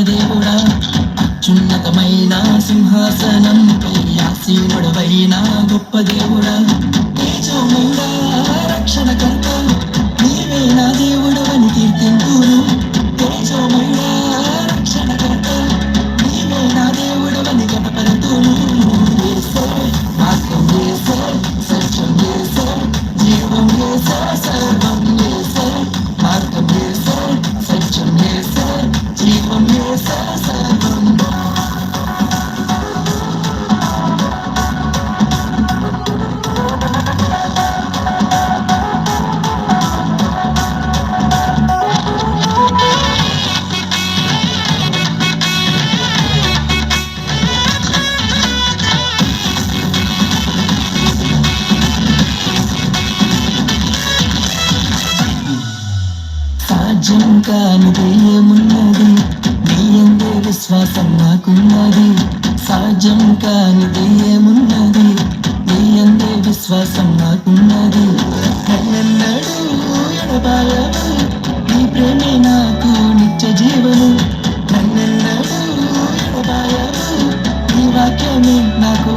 దేవుడా అత్యున్నతమైన సింహాసనంపై ఆసీనుడవైన గొప్ప దేవుడా తేజోమయుడా రక్షణకర్త నీవే నా దేవుడవని కీర్తింతును తేజోమయుడా రక్షణకర్త నీవే నా దేవుడవని కనపరుతును యేసే మార్గం యేసే సత్యం యేసే జీవం యేసే సర్వం యేసే మార్గం యేసే సత్యం యేసే జీవం యేసే సర్వం సాధ్యం కానిది ఏమున్నది నీ యందే విశ్వాసం నాకున్నది సాధ్యం కానిది ఏమున్నది నీ యందే విశ్వాసం నాకున్నది నన్నెన్నడూ ఎడబాయవు నీ ప్రేమే నాకు నిత్య జీవము నన్నెన్నడూ ఎడబాయవు నీ వాక్యమే నాకు